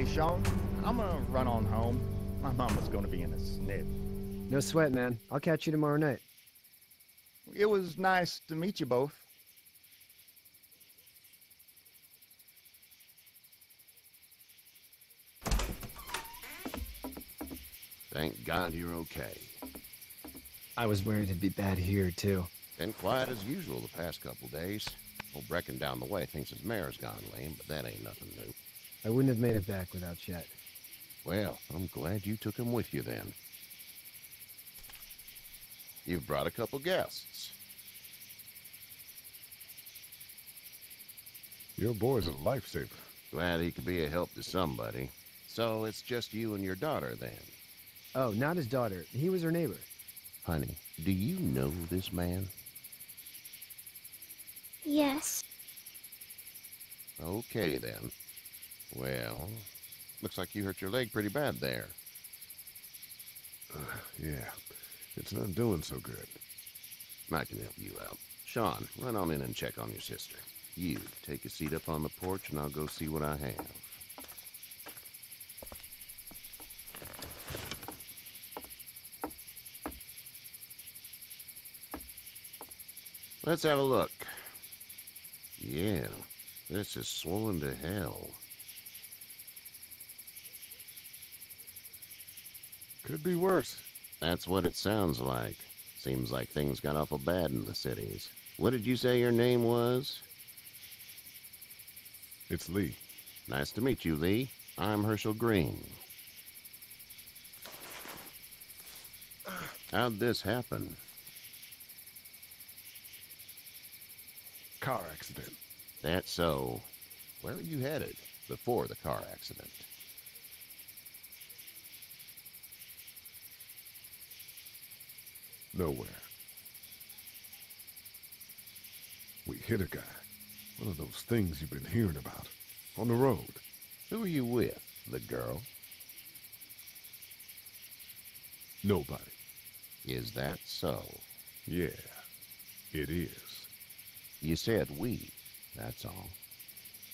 Hey, Sean, I'm gonna run on home. My mama's gonna be in a snit. No sweat, man. I'll catch you tomorrow night. It was nice to meet you both. Thank God you're okay. I was worried it'd be bad here, too. Been quiet as usual the past couple days. Old Brecken down the way thinks his mare's gone lame, but that ain't nothing new. I wouldn't have made it back without Chet. Well, I'm glad you took him with you then. You've brought a couple guests. Your boy's a lifesaver. Glad he could be a help to somebody. So it's just you and your daughter then? Oh, not his daughter. He was her neighbor. Honey, do you know this man? Yes. Okay then. Well, looks like you hurt your leg pretty bad there. Yeah, it's not doing so good. I can help you out. Sean, run on in and check on your sister. You, take a seat up on the porch and I'll go see what I have. Let's have a look. Yeah, this is swollen to hell. Could be worse. That's what it sounds like. Seems like things got awful bad in the cities. What did you say your name was? It's Lee. Nice to meet you, Lee. I'm Hershel Green. How'd this happen? Car accident. That's so. Where were you headed before the car accident? Nowhere. We hit a guy. One of those things you've been hearing about. On the road. Who are you with? The girl? Nobody. Is that so? Yeah, it is. You said we. That's all.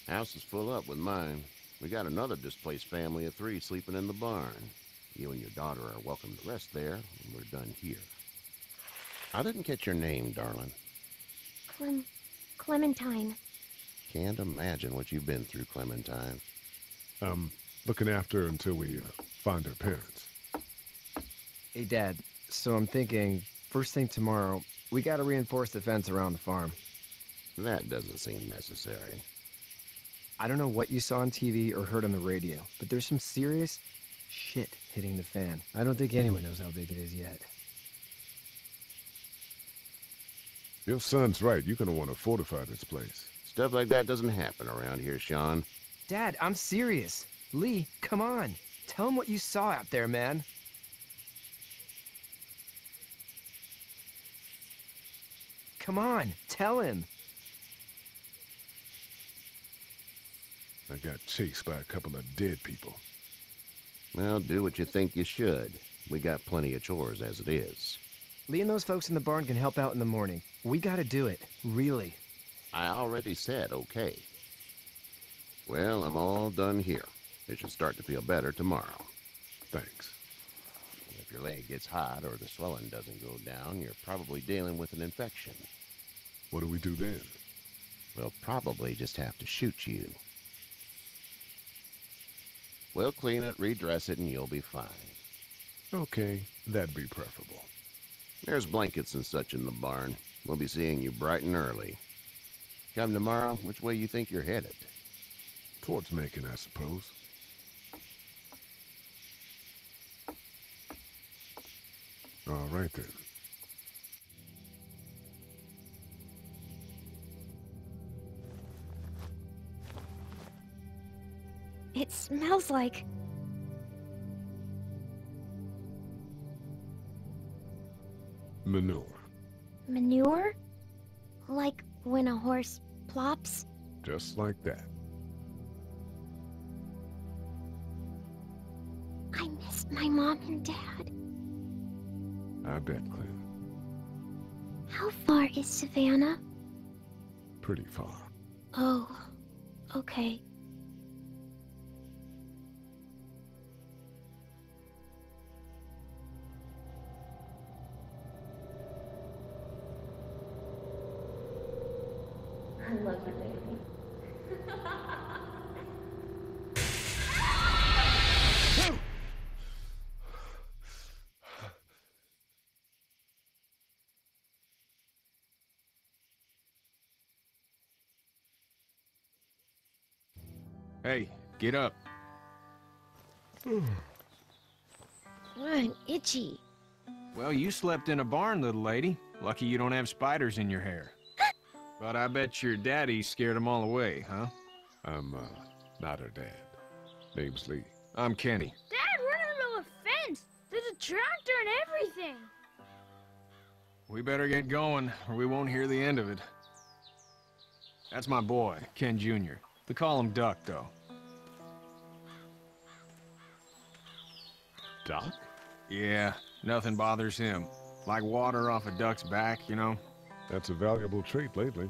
House is full up with mine. We got another displaced family of 3 sleeping in the barn. You and your daughter are welcome to rest there when we're done here. I didn't catch your name, darling. Clementine. Can't imagine what you've been through, Clementine. I'm looking after her until we find her parents. Hey, Dad. So I'm thinking, first thing tomorrow, we gotta reinforce the fence around the farm. That doesn't seem necessary. I don't know what you saw on TV or heard on the radio, but there's some serious shit hitting the fan. I don't think anyone knows how big it is yet. Your son's right. You're gonna want to fortify this place. Stuff like that doesn't happen around here, Sean. Dad, I'm serious. Lee, come on. Tell him what you saw out there, man. Come on, tell him. I got chased by a couple of dead people. Well, do what you think you should. We got plenty of chores as it is. Lee and those folks in the barn can help out in the morning. We gotta do it, really. I already said okay. Well, I'm all done here. It should start to feel better tomorrow. Thanks. If your leg gets hot or the swelling doesn't go down, you're probably dealing with an infection. What do we do then? We'll probably just have to shoot you. We'll clean it, redress it, and you'll be fine. Okay, that'd be preferable. There's blankets and such in the barn. We'll be seeing you bright and early. Come tomorrow, which way you think you're headed? Towards Macon, I suppose. All right then. It smells like... Manure. manure? Like when a horse plops? Just like that. I miss my mom and dad. I bet, Clem. How far is Savannah? Pretty far. Oh, okay. Hey, get up. I'm itchy. Well, you slept in a barn, little lady. Lucky you don't have spiders in your hair. But I bet your daddy scared them all away, huh? I'm, not her dad. Name's Lee. I'm Kenny. Dad, we're in the middle of a fence. There's a tractor and everything. We better get going, or we won't hear the end of it. That's my boy, Ken Jr. They call him Duck, though. Doc? Yeah, nothing bothers him. Like water off a duck's back, you know? That's a valuable trait lately.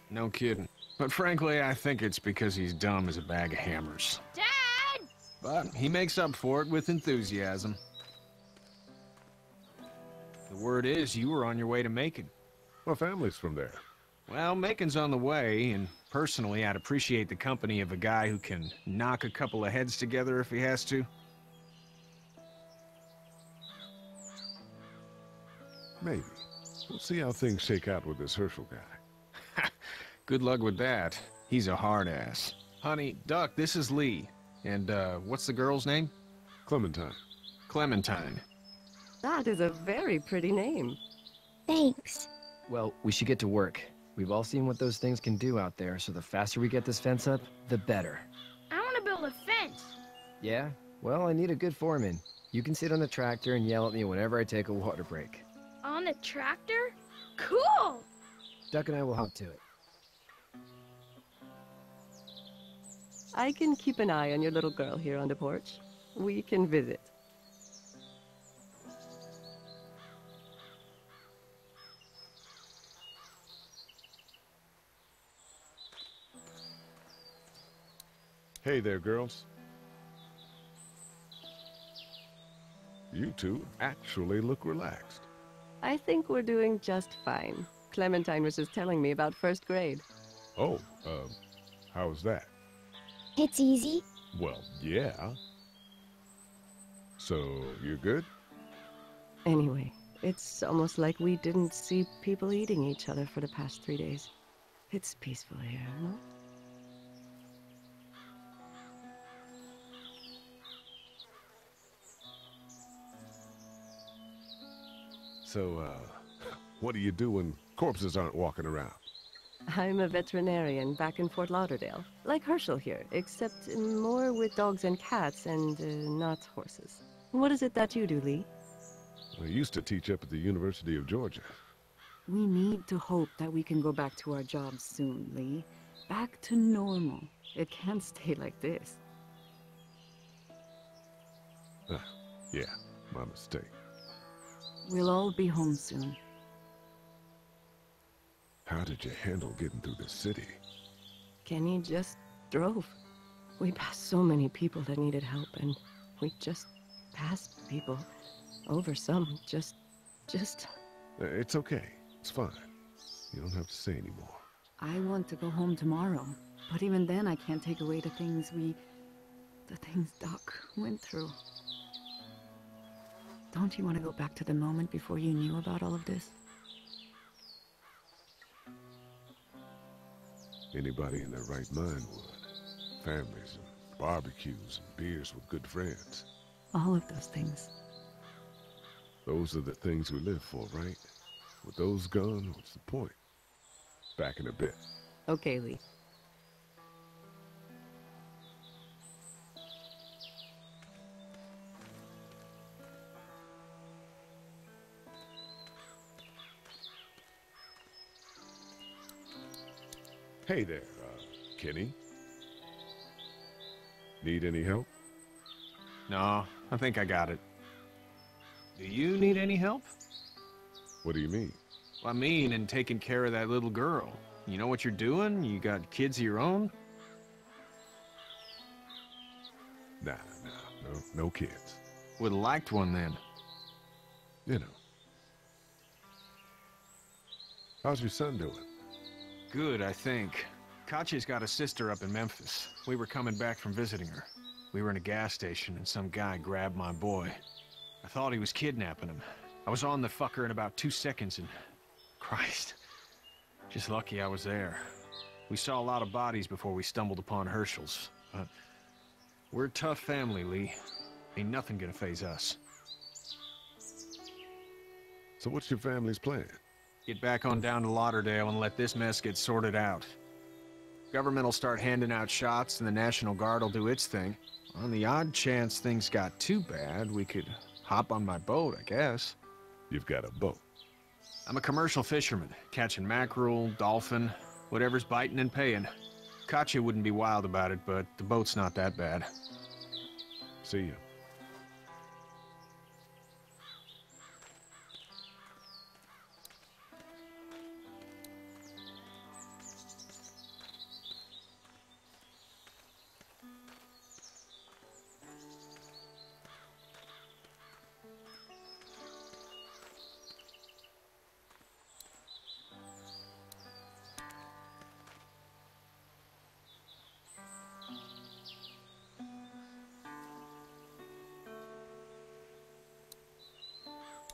No kidding. But frankly, I think it's because he's dumb as a bag of hammers. Dad! But he makes up for it with enthusiasm. The word is you were on your way to Macon. My family's from there. Well, Macon's on the way, and personally, I'd appreciate the company of a guy who can knock a couple of heads together if he has to. Maybe. We'll see how things shake out with this Hershel guy. Good luck with that. He's a hard ass. Honey, Duck, this is Lee. And, what's the girl's name? Clementine. Clementine. That is a very pretty name. Thanks. Well, we should get to work. We've all seen what those things can do out there, so the faster we get this fence up, the better. I want to build a fence. Yeah? Well, I need a good foreman. You can sit on the tractor and yell at me whenever I take a water break. On the tractor? Cool! Duck and I will hop to it. I can keep an eye on your little girl here on the porch. We can visit. Hey there, girls. You two actually look relaxed. I think we're doing just fine. Clementine was just telling me about first grade. Oh, how's that? It's easy. Well, yeah. So, you're good? Anyway, it's almost like we didn't see people eating each other for the past 3 days. It's peaceful here, no? So, what do you do when corpses aren't walking around? I'm a veterinarian back in Fort Lauderdale, like Hershel here, except more with dogs and cats and not horses. What is it that you do, Lee? I used to teach up at the University of Georgia. We need to hope that we can go back to our jobs soon, Lee. Back to normal. It can't stay like this. Yeah, my mistake. We'll all be home soon. How did you handle getting through the city? Kenny just drove. We passed so many people that needed help, and we just passed people. Over some, just... It's okay. It's fine. You don't have to say anymore. I want to go home tomorrow, but even then I can't take away the things Doc went through. Don't you want to go back to the moment before you knew about all of this? Anybody in their right mind would. Families and barbecues and beers with good friends. All of those things. Those are the things we live for, right? With those gone, what's the point? Back in a bit. Okay, Lee. Hey there, Kenny. Need any help? No, I think I got it. Do you need any help? What do you mean? I mean, in taking care of that little girl. You know what you're doing? You got kids of your own? Nah, no kids. Would've liked one then. You know. How's your son doing? Good, I think. Katya's got a sister up in Memphis. We were coming back from visiting her. We were in a gas station and some guy grabbed my boy. I thought he was kidnapping him. I was on the fucker in about 2 seconds and... Christ. Just lucky I was there. We saw a lot of bodies before we stumbled upon Hershel's. But we're a tough family, Lee. Ain't nothing gonna faze us. So what's your family's plan? Get back on down to Lauderdale and let this mess get sorted out. Government will start handing out shots and the National Guard will do its thing. On the odd chance things got too bad, we could hop on my boat, I guess. You've got a boat. I'm a commercial fisherman, catching mackerel, dolphin, whatever's biting and paying. Katya wouldn't be wild about it, but the boat's not that bad. See ya.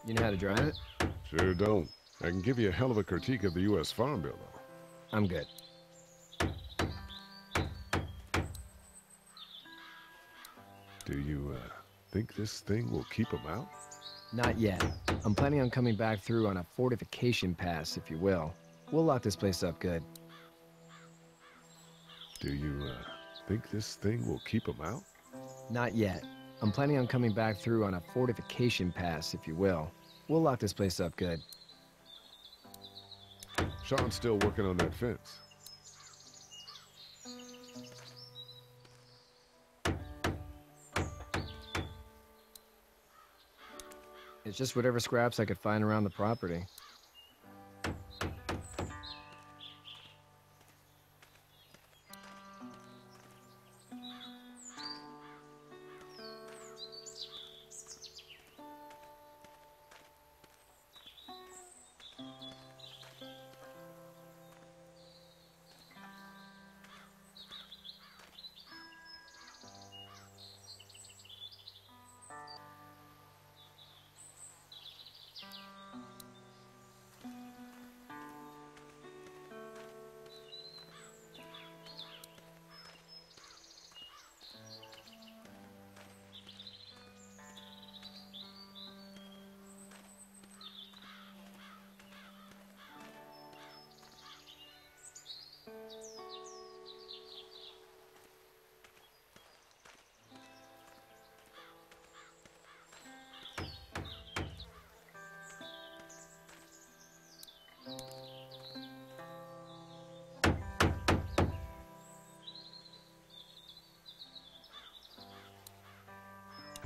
You know how to drive it? Sure don't. I can give you a hell of a critique of the U.S. Farm Bill, though. I'm good. Do you, think this thing will keep them out? Not yet. I'm planning on coming back through on a fortification pass, if you will. We'll lock this place up good. Do you, think this thing will keep them out? Not yet. I'm planning on coming back through on a fortification pass, if you will. We'll lock this place up good. Sean's still working on that fence. It's just whatever scraps I could find around the property.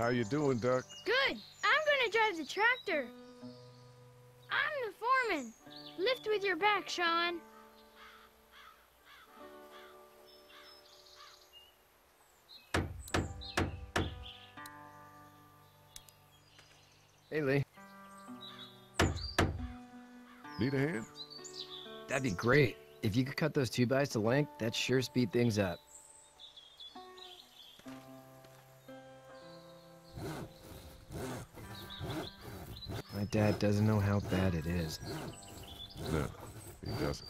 How you doing, Duck? Good. I'm gonna drive the tractor. I'm the foreman. Lift with your back, Sean. Hey, Lee. Need a hand? That'd be great. If you could cut those 2x to length, that'd sure speed things up. My dad doesn't know how bad it is. No, he doesn't.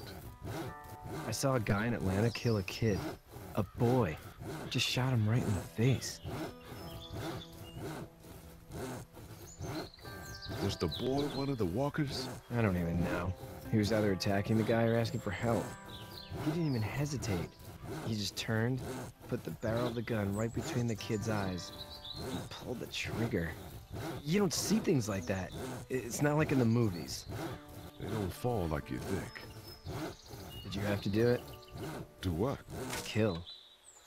I saw a guy in Atlanta kill a kid. A boy. Just shot him right in the face. Was the boy one of the walkers? I don't even know. He was either attacking the guy or asking for help. He didn't even hesitate. He just turned, put the barrel of the gun right between the kid's eyes, and pulled the trigger. You don't see things like that. It's not like in the movies. They don't fall like you think. Did you have to do it? Do what? Kill.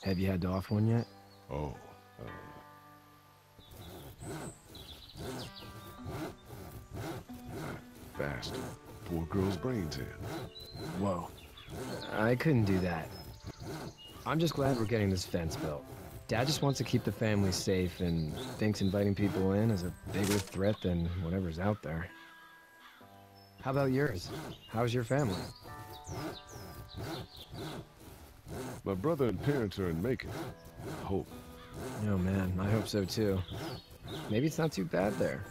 Have you had to off one yet? Oh, fast. Poor girl's brains in. Whoa. I couldn't do that. I'm just glad we're getting this fence built. Dad just wants to keep the family safe and thinks inviting people in is a bigger threat than whatever's out there. How about yours? How's your family? My brother and parents are in Macon. I hope. Oh man, I hope so too. Maybe it's not too bad there.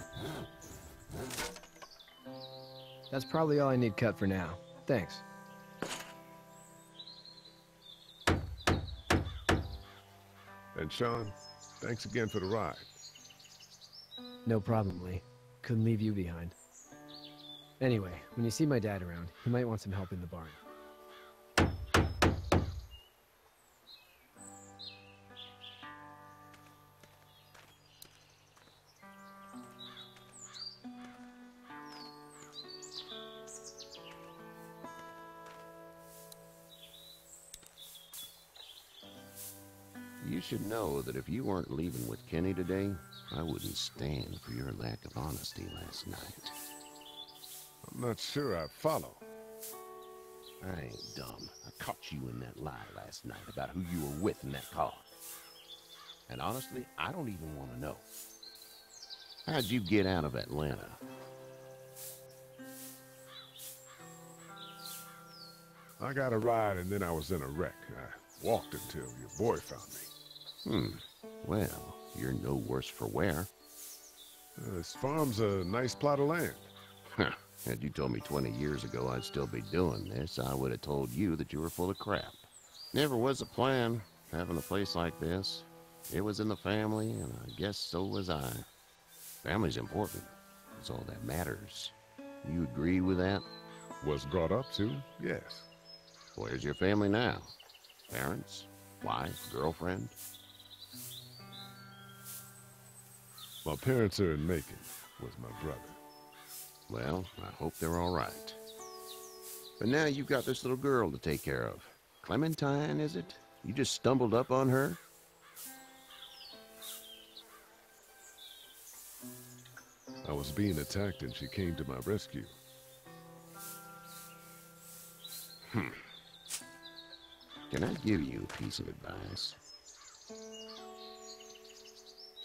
That's probably all I need cut for now. Thanks. And Sean, thanks again for the ride. No problem, Lee. Couldn't leave you behind. Anyway, when you see my dad around, he might want some help in the barn. You should know that if you weren't leaving with Kenny today, I wouldn't stand for your lack of honesty last night. I'm not sure I follow. I ain't dumb. I caught you in that lie last night about who you were with in that car. And honestly, I don't even want to know. How'd you get out of Atlanta? I got a ride and then I was in a wreck. I walked until your boy found me. Well, you're no worse for wear. This farm's a nice plot of land. Had you told me 20 years ago I'd still be doing this, I would have told you that you were full of crap. Never was a plan, having a place like this. It was in the family, and I guess so was I. Family's important. It's all that matters. You agree with that? Was brought up to, yes. Where's your family now? Parents? Wife? Girlfriend? My parents are in Macon with my brother. Well, I hope they're all right. But now you've got this little girl to take care of. Clementine, is it? You just stumbled up on her? I was being attacked and she came to my rescue. Can I give you a piece of advice?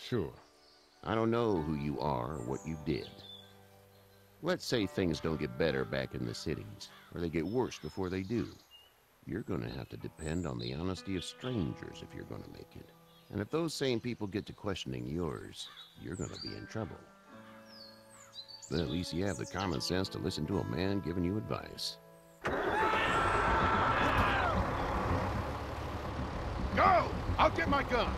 Sure. I don't know who you are or what you did. Let's say things don't get better back in the cities, or they get worse before they do. You're gonna have to depend on the honesty of strangers if you're gonna make it. And if those same people get to questioning yours, you're gonna be in trouble. But at least you have the common sense to listen to a man giving you advice. Go! I'll get my gun!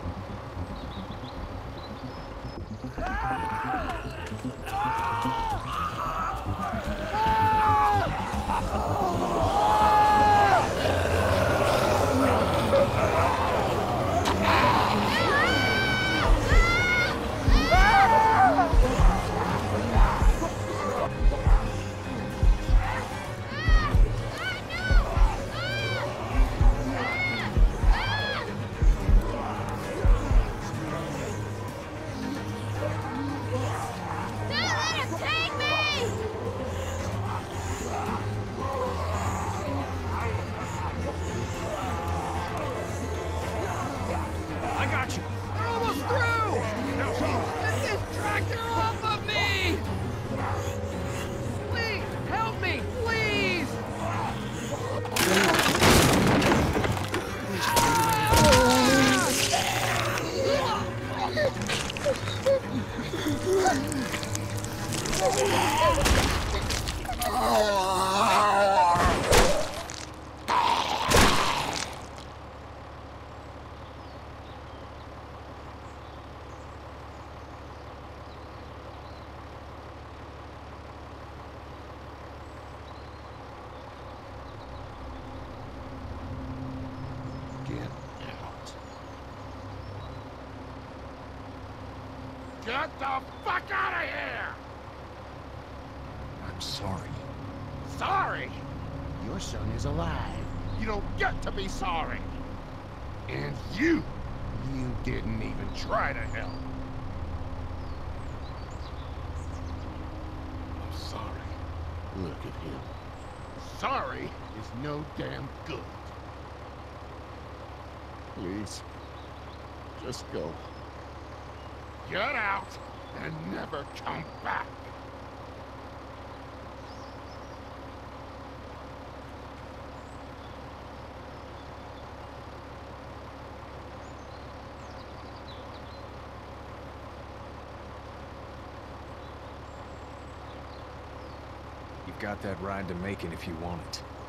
Get the fuck out of here! I'm sorry. Sorry? Your son is alive. You don't get to be sorry. And you didn't even try to help. I'm sorry. Look at him. Sorry is no damn good. Please, just go. Get out and never come back. got that ride to Macon if you want it.